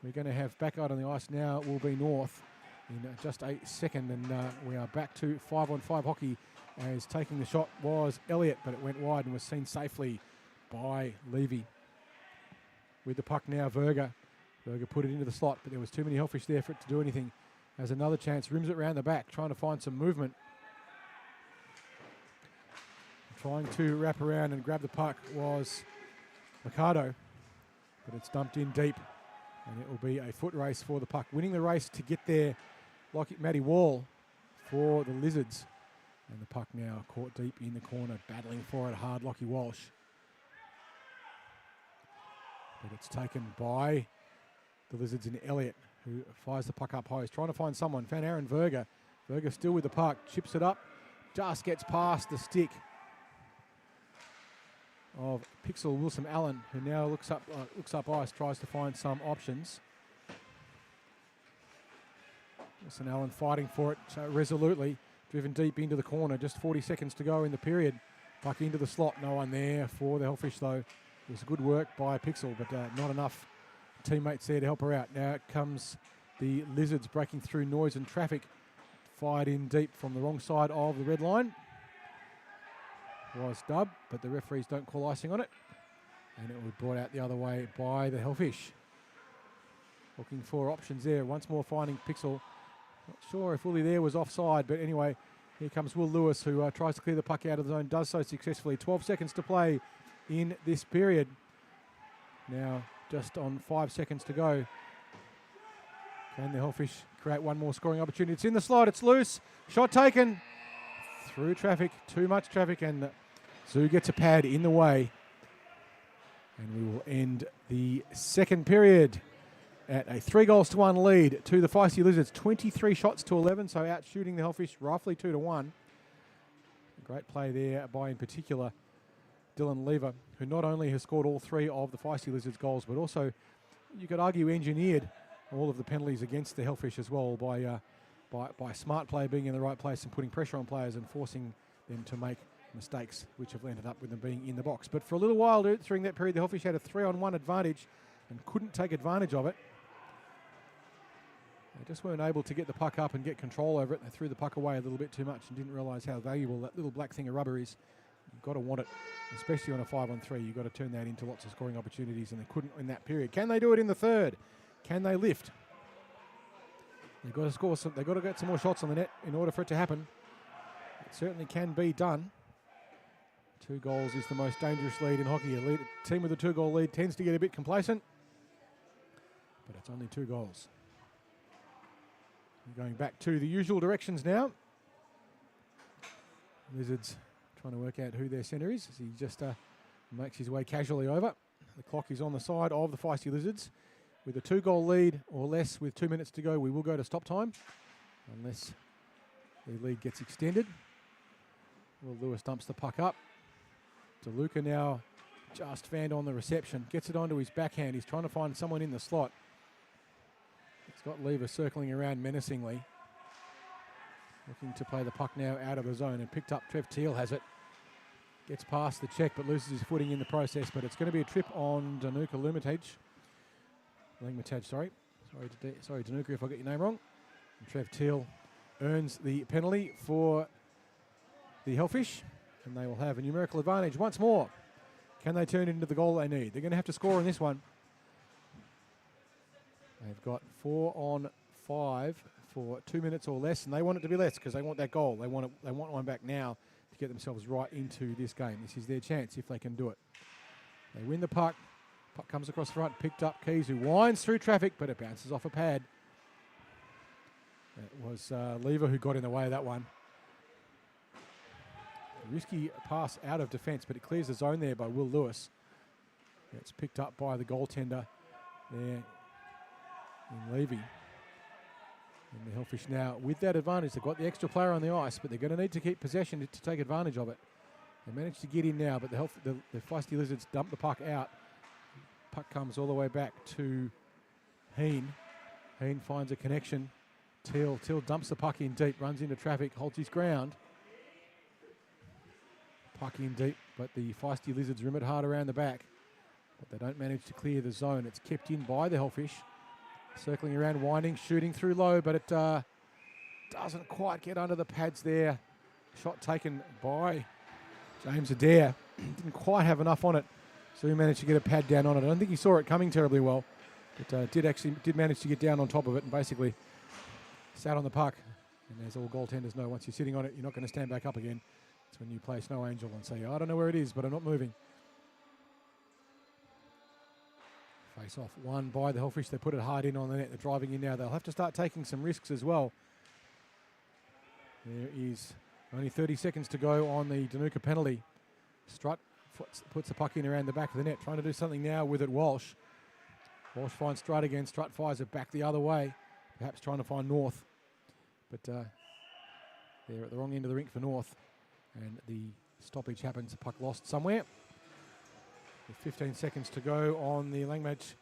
Speaker 1: We're going to have back out on the ice now. Will be North in just a second, and we are back to 5-on-5 hockey, as taking the shot was Elliott, but it went wide and was seen safely by Levy. With the puck now, Verga. Verga put it into the slot, but there was too many Hellfish there for it to do anything. Has another chance, rims it round the back, trying to find some movement. Trying to wrap around and grab the puck was Mercado, but it's dumped in deep, and it will be a foot race for the puck. Winning the race to get there, like Matty Wall for the Lizards. And the puck now caught deep in the corner, battling for it hard, Lockie Walsh. But it's taken by the Lizards in Elliott, who fires the puck up high. He's trying to find someone. Found Aaron Verga, Berger still with the puck, chips it up, just gets past the stick of Pixel Wilson Allen, who now looks up ice, tries to find some options. Wilson Allen fighting for it resolutely, driven deep into the corner, just 40 seconds to go in the period. Puck into the slot, no one there for the Hellfish though. It was good work by Pixel, but not enough teammates there to help her out. Now comes the Lizards breaking through noise and traffic, fired in deep from the wrong side of the red line. Was dub, but the referees don't call icing on it. And it was brought out the other way by the Hellfish. Looking for options there. Once more finding Pixel. Not sure if Willie there was offside, but anyway, here comes Will Lewis, who tries to clear the puck out of the zone, does so successfully. 12 seconds to play in this period. Now just on 5 seconds to go. Can the Hellfish create one more scoring opportunity? It's in the slot, it's loose. Shot taken through traffic, too much traffic, and Zoo gets a pad in the way. And we will end the second period at a 3-1 lead to the Feisty Lizards. 23 shots to 11, so out shooting the Hellfish roughly 2-1. Great play there by, in particular, Dylan Lever, who not only has scored all 3 of the Feisty Lizards goals, but also, you could argue, engineered all of the penalties against the Hellfish as well by smart play, being in the right place and putting pressure on players and forcing them to make mistakes, which have ended up with them being in the box. But for a little while during that period, the Hellfish had a 3-on-1 advantage and couldn't take advantage of it. They just weren't able to get the puck up and get control over it. They threw the puck away a little bit too much and didn't realise how valuable that little black thing of rubber is. You've got to want it, especially on a 5-on-3. You've got to turn that into lots of scoring opportunities, and they couldn't in that period. Can they do it in the third? Can they lift? They've got to score some. They've got to get some more shots on the net in order for it to happen. It certainly can be done. 2 goals is the most dangerous lead in hockey. A team with a 2-goal lead tends to get a bit complacent, but it's only 2 goals. We're going back to the usual directions now. Lizards trying to work out who their centre is as he just makes his way casually over. The clock is on the side of the Feisty Lizards. With a 2-goal lead or less with 2 minutes to go, we will go to stop time unless the lead gets extended. Will Lewis dumps the puck up. DeLuca now just fanned on the reception. Gets it onto his backhand. He's trying to find someone in the slot. It's got Lever circling around menacingly. Looking to play the puck now out of the zone and picked up. Trev Teal has it. Gets past the check but loses his footing in the process. But it's going to be a trip on Danuka Lumatage. Sorry, Danuka, if I get your name wrong. And Trev Teal earns the penalty for the Hellfish, and they will have a numerical advantage once more. Can they turn it into the goal they need? They're going to have to score in this one. They've got 4 on 5 for 2 minutes or less, and they want it to be less because they want that goal. They want one back now to get themselves right into this game. This is their chance if they can do it. They win the puck. Puck comes across the front, picked up. Keys, who winds through traffic, but it bounces off a pad. It was Lever who got in the way of that one. A risky pass out of defence, but it clears the zone there by Will Lewis. It's picked up by the goaltender there in Levy. And the Hellfish now, with that advantage, they've got the extra player on the ice, but they're going to need to keep possession to take advantage of it. They managed to get in now, but the Feisty Lizards dump the puck out. Puck comes all the way back to Heen. Heen finds a connection. Teal dumps the puck in deep, runs into traffic, holds his ground. Puck in deep, but the Feisty Lizards rim it hard around the back. But they don't manage to clear the zone. It's kept in by the Hellfish. Circling around, winding, shooting through low, but it doesn't quite get under the pads there. Shot taken by James Adair. Didn't quite have enough on it. So he managed to get a pad down on it. I don't think he saw it coming terribly well, but did manage to get down on top of it and basically sat on the puck. And as all goaltenders know, once you're sitting on it, you're not going to stand back up again. It's when you play Snow Angel and say, I don't know where it is, but I'm not moving. Face off won by the Hellfish. They put it hard in on the net. They're driving in now. They'll have to start taking some risks as well. There is only 30 seconds to go on the Danuka penalty. Strutt puts the puck in around the back of the net, trying to do something now with it, Walsh. Walsh finds Strutt again. Strutt fires it back the other way, perhaps trying to find North. But They're at the wrong end of the rink for North, and the stoppage happens. The puck lost somewhere. With 15 seconds to go on the Langmatch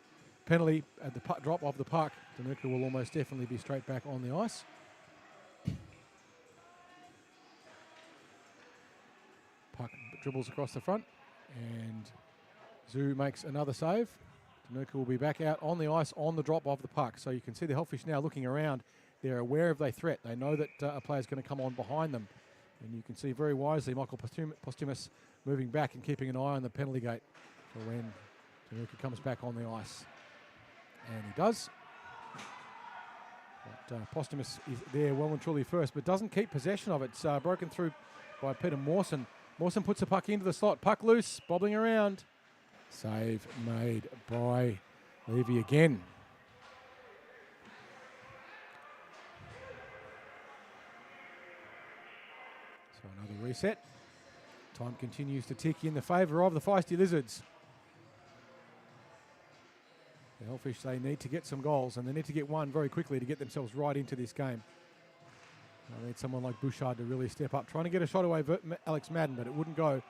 Speaker 1: penalty at the drop of the puck, Danuka will almost definitely be straight back on the ice. Puck dribbles across the front, and Zoo makes another save. Danuka will be back out on the ice on the drop of the puck. So you can see the Hellfish now looking around. They're aware of their threat. They know that a player's going to come on behind them. And you can see very wisely Michael Posthumus moving back and keeping an eye on the penalty gate for when Danuka comes back on the ice. And he does. But Posthumus is there well and truly first, but doesn't keep possession of it. It's broken through by Peter Mawson. Mawson puts the puck into the slot. Puck loose, bobbling around. Save made by Levy again. So another reset. Time continues to tick in the favour of the Feisty Lizards. The Hellfish, they need to get some goals, and they need to get one very quickly to get themselves right into this game. I need someone like Bouchard to really step up. Trying to get a shot away, Alex Madden, but it wouldn't go.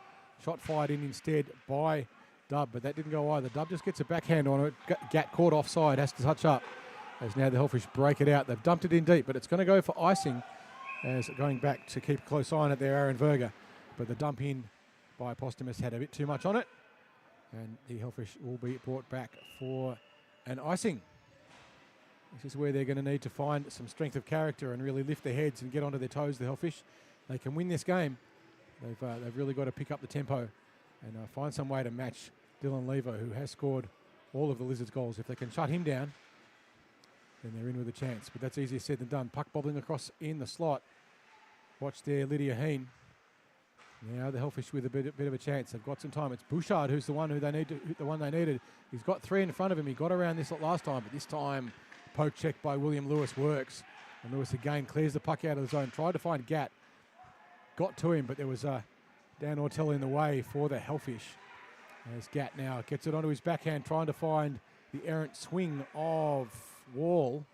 Speaker 1: Shot fired in instead by Dub, but that didn't go either. Dub just gets a backhand on it. Gat caught offside, has to touch up. As now the Hellfish break it out. They've dumped it in deep, but it's going to go for icing as going back to keep a close eye on it there, Aaron Verga. But the dump in by Posthumus had a bit too much on it, and the Hellfish will be brought back for an icing. This is where they're going to need to find some strength of character and really lift their heads and get onto their toes, the Hellfish. They can win this game. They've really got to pick up the tempo and find some way to match Dylan Lever, who has scored all of the Lizards' goals. If they can shut him down, then they're in with a chance. But that's easier said than done. Puck bobbling across in the slot. Watch there, Lydia Heen. Now the Hellfish with a bit of a chance. They've got some time. It's Bouchard who's the one they needed. He's got three in front of him. He got around this last time, but this time poke check by William Lewis works. And Lewis again clears the puck out of the zone. Tried to find Gat. Got to him, but there was Dan Ortell in the way for the Hellfish. As Gat now gets it onto his backhand, trying to find the errant swing of Wall.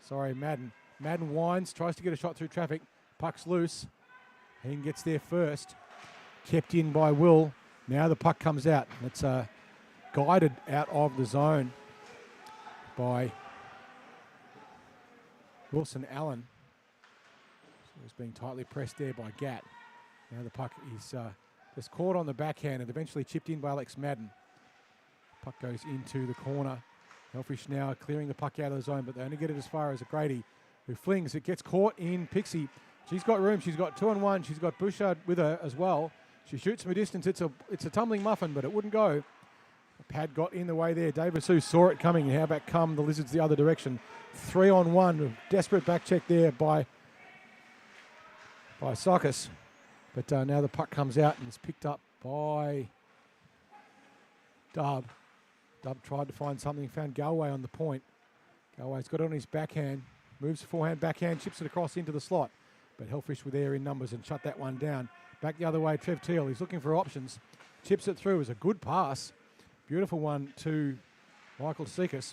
Speaker 1: Sorry, Madden. Madden winds, tries to get a shot through traffic. Puck's loose. Heen gets there first. Kept in by Will. Now the puck comes out. It's guided out of the zone by Wilson Allen. So it's being tightly pressed there by Gat. Now the puck is just caught on the backhand and eventually chipped in by Alex Madden. Puck goes into the corner. Hellfish now clearing the puck out of the zone, but they only get it as far as Grady, who flings. It gets caught in Pixie. She's got room. She's got 2-on-1. She's got Bouchard with her as well. She shoots from a distance. It's a tumbling muffin, but it wouldn't go. The pad got in the way there. David Sue saw it coming. How about come the Lizards the other direction? 3-on-1. Desperate back check there by Sarkis. But now the puck comes out and it's picked up by Dub. Dub tried to find something, found Galway on the point. Galway's got it on his backhand. Moves forehand, backhand, chips it across into the slot. But Hellfish were there in numbers and shut that one down. Back the other way, Trev Teal. He's looking for options. Chips it through. It was a good pass. Beautiful one to Michael Sekas,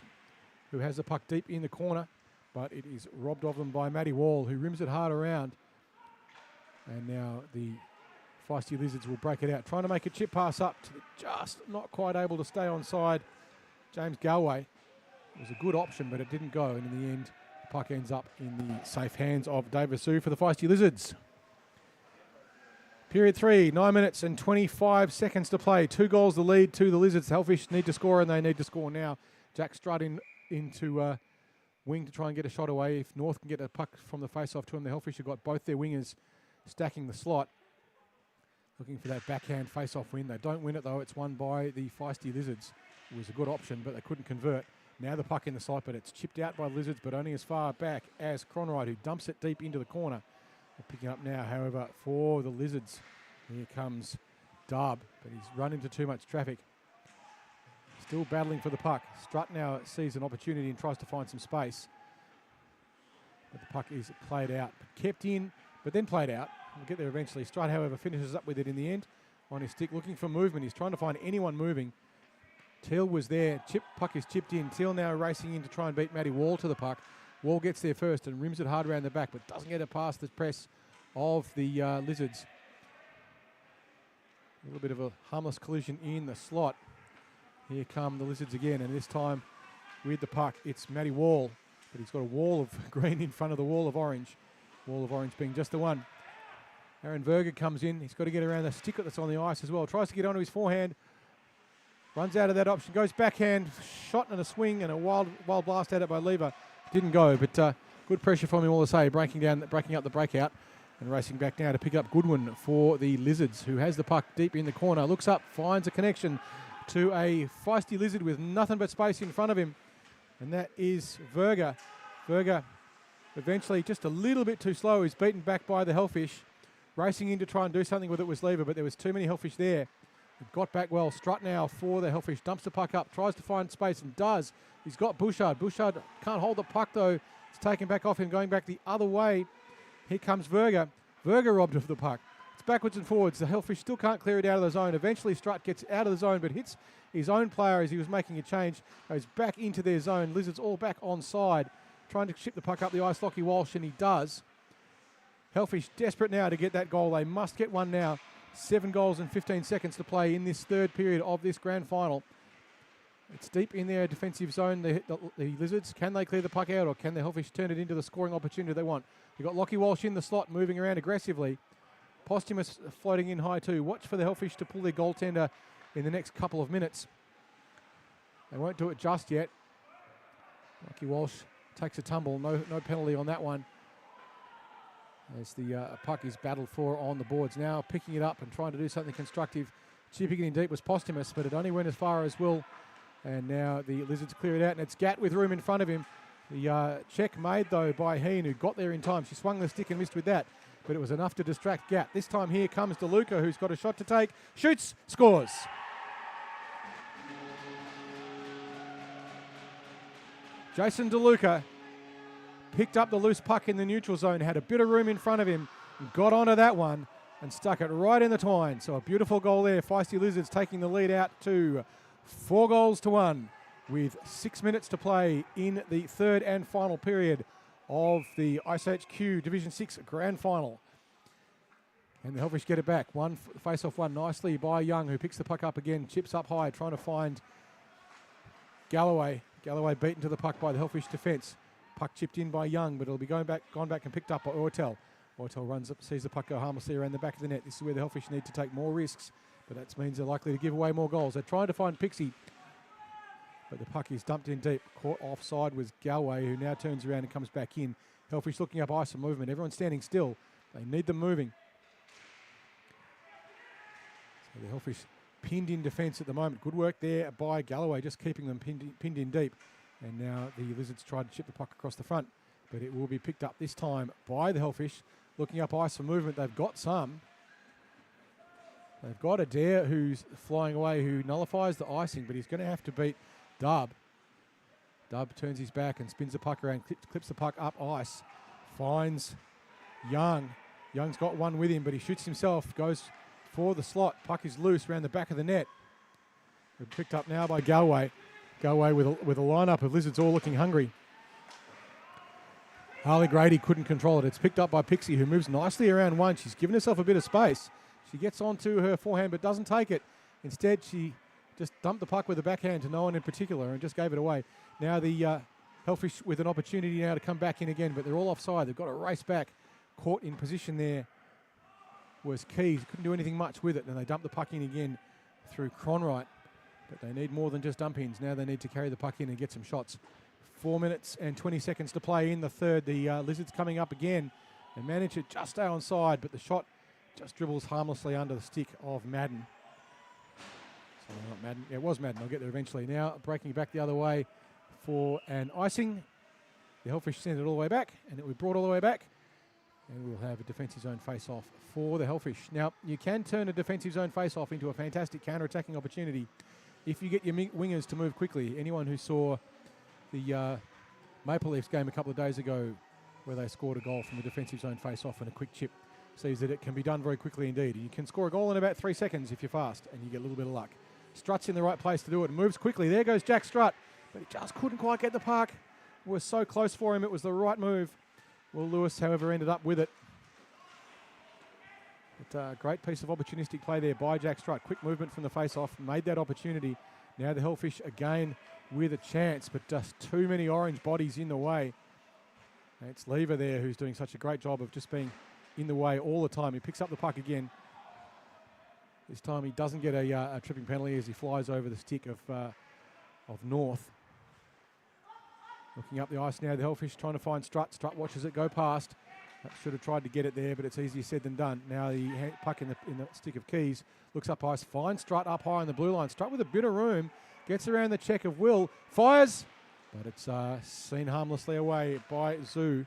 Speaker 1: who has the puck deep in the corner. But it is robbed of them by Matty Wall, who rims it hard around. And now the Feisty Lizards will break it out. Trying to make a chip pass up to just not quite able to stay on side. James Galway. It was a good option, but it didn't go. And in the end, puck ends up in the safe hands of David Sue for the Feisty Lizards. Period 3, 9 minutes and 25 seconds to play. 2 goals the lead to the Lizards. The Hellfish need to score, and they need to score now. Jack Strutt into wing to try and get a shot away. If North can get a puck from the face-off to him, the Hellfish have got both their wingers stacking the slot. Looking for that backhand face-off win. They don't win it, though. It's won by the Feisty Lizards. It was a good option, but they couldn't convert. Now the puck in the slot, but it's chipped out by the Lizards, but only as far back as Cronwright, who dumps it deep into the corner. They're picking up now, however, for the Lizards. Here comes Dub, but he's run into too much traffic. Still battling for the puck. Strutt now sees an opportunity and tries to find some space. But the puck is played out. Kept in, but then played out. We'll get there eventually. Strutt, however, finishes up with it in the end. On his stick, looking for movement. He's trying to find anyone moving. Teal was there. Puck is chipped in. Teal now racing in to try and beat Matty Wall to the puck. Wall gets there first and rims it hard around the back, but doesn't get it past the press of the Lizards. A little bit of a harmless collision in the slot. Here come the Lizards again, and this time with the puck, it's Matty Wall, but he's got a wall of green in front of the wall of orange. Wall of orange being just the one. Aaron Verga comes in. He's got to get around the stick that's on the ice as well. Tries to get onto his forehand. Runs out of that option. Goes backhand. Shot and a swing and a wild blast at it by Lever. Didn't go, but good pressure from him all the same. Breaking up the breakout and racing back now to pick up Goodwin for the Lizards, who has the puck deep in the corner. Looks up, finds a connection to a feisty Lizard with nothing but space in front of him. And that is Verga. Verga eventually just a little bit too slow. He's beaten back by the Hellfish. Racing in to try and do something with it was Lever, but there was too many Hellfish there. He got back well. Strut now for the Hellfish. Dumps the puck up. Tries to find space and does. He's got Bouchard. Bouchard can't hold the puck though. It's taken back off him, going back the other way. Here comes Verga. Verga robbed of the puck. It's backwards and forwards. The Hellfish still can't clear it out of the zone. Eventually Strut gets out of the zone but hits his own player as he was making a change. Goes back into their zone. Lizards all back on side. Trying to ship the puck up the ice. Lockie Walsh, and he does. Hellfish desperate now to get that goal. They must get one now. 7 goals and 15 seconds to play in this third period of this grand final. It's deep in their defensive zone, the Lizards. Can they clear the puck out, or can the Hellfish turn it into the scoring opportunity they want? They've got Lockie Walsh in the slot, moving around aggressively. Posthumous floating in high too. Watch for the Hellfish to pull their goaltender in the next couple of minutes. They won't do it just yet. Lockie Walsh takes a tumble. No penalty on that one. As the puck is battled for on the boards now, picking it up and trying to do something constructive. Chipping it in deep was Posthumous, but it only went as far as Will. And now the Lizards clear it out, and it's Gat with room in front of him. The check made, though, by Heen, who got there in time. She swung the stick and missed with that, but it was enough to distract Gat. This time here comes DeLuca, who's got a shot to take. Shoots, scores. Jason DeLuca picked up the loose puck in the neutral zone, had a bit of room in front of him, got onto that one and stuck it right in the twine. So a beautiful goal there. Feisty Lizards taking the lead out to 4-1 with 6 minutes to play in the third and final period of the iceHQ Division 6 Grand Final. And the Hellfish get it back. One face-off one nicely by Young, who picks the puck up again, chips up high, trying to find Galloway. Galloway beaten to the puck by the Hellfish defence. Puck chipped in by Young, but it'll be gone back and picked up by Ortel. Ortel runs up, sees the puck go harmlessly around the back of the net. This is where the Hellfish need to take more risks, but that means they're likely to give away more goals. They're trying to find Pixie, but the puck is dumped in deep. Caught offside was Galway, who now turns around and comes back in. Hellfish looking up ice for movement. Everyone's standing still. They need them moving. So the Hellfish pinned in defence at the moment. Good work there by Galloway, just keeping them pinned in deep. And now the Lizards try to chip the puck across the front, but it will be picked up this time by the Hellfish. Looking up ice for movement. They've got some. They've got Adair, who's flying away, who nullifies the icing, but he's going to have to beat Dub. Dub turns his back and spins the puck around, clips the puck up ice, finds Young. Young's got one with him, but he shoots himself, goes for the slot. Puck is loose around the back of the net. Picked up now by Galway. Galway with a lineup of Lizards all looking hungry. Harley Grady couldn't control it. It's picked up by Pixie, who moves nicely around one. She's given herself a bit of space. She gets onto her forehand but doesn't take it. Instead, she just dumped the puck with a backhand to no one in particular and just gave it away. Now the Hellfish with an opportunity now to come back in again, but they're all offside. They've got to race back. Caught in position there was Keys. Couldn't do anything much with it, and they dumped the puck in again through Cronwright. But they need more than just dump-ins. Now they need to carry the puck in and get some shots. 4 minutes and 20 seconds to play in the third. The Lizards coming up again. They manage to just stay on side, but the shot just dribbles harmlessly under the stick of Madden. Sorry, not Madden. Yeah, it was Madden. I'll get there eventually. Now breaking back the other way for an icing. The Hellfish send it all the way back, and it will be brought all the way back. And we'll have a defensive zone face-off for the Hellfish. Now, you can turn a defensive zone face-off into a fantastic counter-attacking opportunity if you get your wingers to move quickly. Anyone who saw the Maple Leafs game a couple of days ago where they scored a goal from the defensive zone face-off and a quick chip sees that it can be done very quickly indeed. You can score a goal in about 3 seconds if you're fast and you get a little bit of luck. Strutt's in the right place to do it and moves quickly. There goes Jack Strutt, but he just couldn't quite get the puck. It was so close for him. It was the right move. Will Lewis, however, ended up with it. But great piece of opportunistic play there by Jack Strutt. Quick movement from the face-off, made that opportunity. Now the Hellfish again with a chance, but just too many orange bodies in the way. And it's Lever there who's doing such a great job of just being in the way all the time. He picks up the puck again. This time he doesn't get a tripping penalty as he flies over the stick of North. Looking up the ice now, the Hellfish trying to find Strutt. Strutt watches it go past. Should have tried to get it there, but it's easier said than done. Now the puck in the stick of Keys. Looks up ice, finds Strutt up high on the blue line. Strutt with a bit of room. Gets around the check of Will. Fires, but it's seen harmlessly away by Zoo.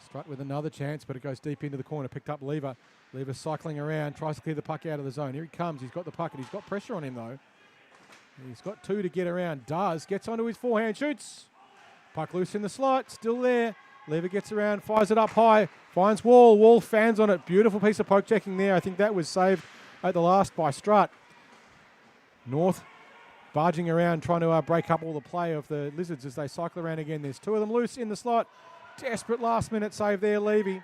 Speaker 1: Strutt with another chance, but it goes deep into the corner. Picked up Lever. Lever cycling around, tries to clear the puck out of the zone. Here he comes. He's got the puck and he's got pressure on him though. He's got two to get around. Gets onto his forehand, shoots. Puck loose in the slot, still there. Lever gets around, fires it up high, finds Wall. Wall fans on it. Beautiful piece of poke checking there. I think that was saved at the last by Strutt. North barging around, trying to break up all the play of the Lizards as they cycle around again. There's two of them loose in the slot. Desperate last minute save there, Levy.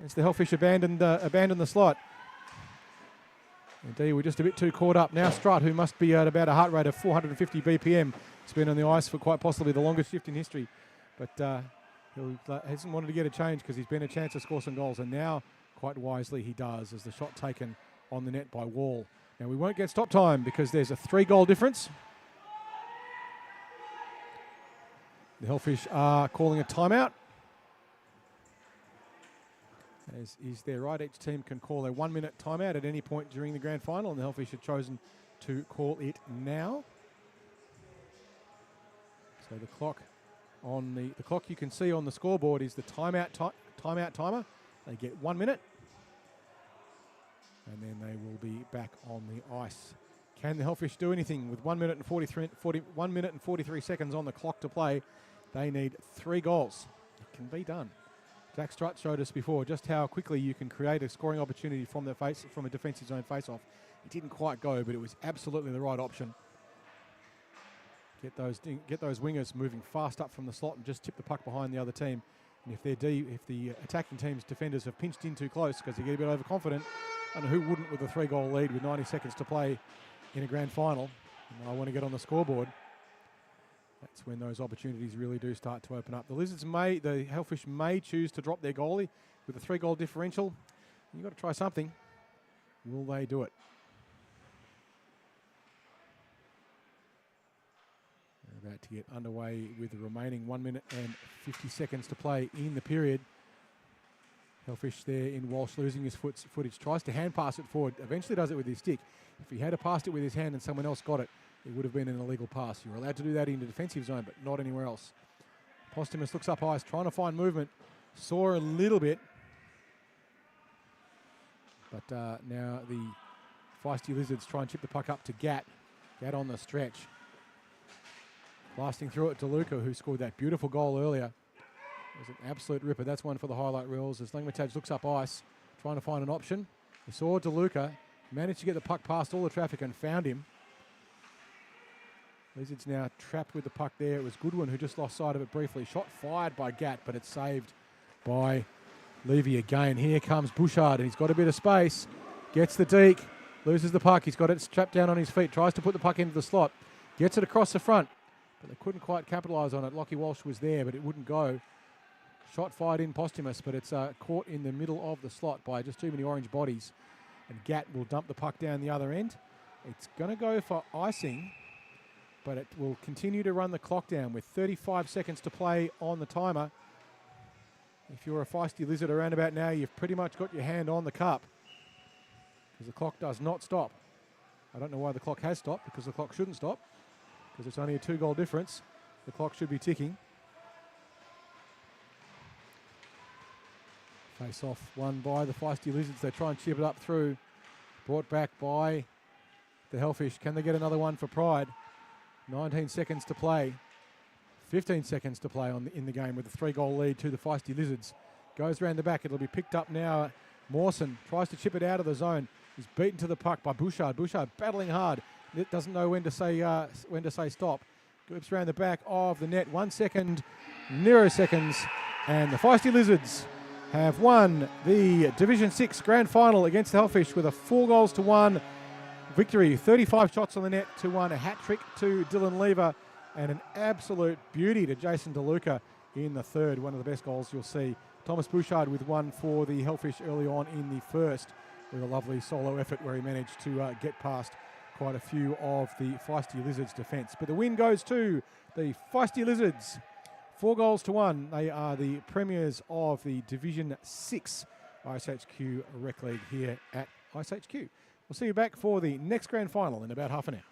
Speaker 1: As the Hellfish abandoned the slot. Indeed, we're just a bit too caught up. Now Strutt, who must be at about a heart rate of 450 BPM, has been on the ice for quite possibly the longest shift in history. But he hasn't wanted to get a change because he's been a chance to score some goals. And now, quite wisely, he does as the shot taken on the net by Wall. Now, we won't get stop time because there's a 3-goal difference. The Hellfish are calling a timeout. As is their right, each team can call a 1-minute timeout at any point during the grand final, and the Hellfish have chosen to call it now. So the clock on the clock you can see on the scoreboard is the timeout timer. They get 1 minute, and then they will be back on the ice. Can the Hellfish do anything with 1 minute and 43 seconds on the clock to play? They need 3 goals. It can be done. Jack Strutt showed us before just how quickly you can create a scoring opportunity from a defensive zone face-off. It didn't quite go, but it was absolutely the right option. Get those wingers moving fast up from the slot and just tip the puck behind the other team. And if the attacking team's defenders have pinched in too close because they get a bit overconfident, and who wouldn't with a 3-goal lead with 90 seconds to play in a grand final? And I want to get on the scoreboard. That's when those opportunities really do start to open up. The Hellfish may choose to drop their goalie with a 3-goal differential. You've got to try something. Will they do it? They're about to get underway with the remaining 1 minute and 50 seconds to play in the period. Hellfish there in Walsh losing his footage. Tries to hand pass it forward. Eventually does it with his stick. If he had passed it with his hand and someone else got it, it would have been an illegal pass. You're allowed to do that in the defensive zone, but not anywhere else. Posthumous looks up ice, trying to find movement. Saw a little bit. But now the Feisty Lizards try and chip the puck up to Gat. Gat on the stretch. Blasting through it to Luca, who scored that beautiful goal earlier. It was an absolute ripper. That's one for the highlight reels as Langmatage looks up ice, trying to find an option. He saw DeLuca, managed to get the puck past all the traffic and found him. Lizards now trapped with the puck there. It was Goodwin who just lost sight of it briefly. Shot fired by Gat, but it's saved by Levy again. Here comes Bouchard, and he's got a bit of space. Gets the deke, loses the puck. He's got it strapped down on his feet. Tries to put the puck into the slot. Gets it across the front, but they couldn't quite capitalise on it. Lockie Walsh was there, but it wouldn't go. Shot fired in Posthumous, but it's caught in the middle of the slot by just too many orange bodies. And Gat will dump the puck down the other end. It's going to go for icing, but it will continue to run the clock down with 35 seconds to play on the timer. If you're a Feisty Lizard around about now, you've pretty much got your hand on the cup because the clock does not stop. I don't know why the clock has stopped, because the clock shouldn't stop because it's only a 2-goal difference. The clock should be ticking. Face off won by the Feisty Lizards. They try and chip it up through. Brought back by the Hellfish. Can they get another one for Pride? 19 seconds to play. 15 seconds to play in the game with a 3-goal lead to the Feisty Lizards. Goes around the back. It'll be picked up now. Mawson tries to chip it out of the zone. He's beaten to the puck by Bouchard. Bouchard battling hard. It doesn't know when to say stop. Goops around the back of the net. 1 second, 0 seconds. And the Feisty Lizards have won the Division 6 Grand Final against the Hellfish with a 4-1 victory. 35 shots on the net to 1, a hat-trick to Dylan Lever, and an absolute beauty to Jason DeLuca in the third. One of the best goals you'll see. Thomas Bouchard with one for the Hellfish early on in the first, with a lovely solo effort where he managed to get past quite a few of the Feisty Lizards defence. But the win goes to the Feisty Lizards. 4-1. They are the premiers of the Division 6 iceHQ Rec League here at iceHQ. We'll see you back for the next grand final in about half an hour.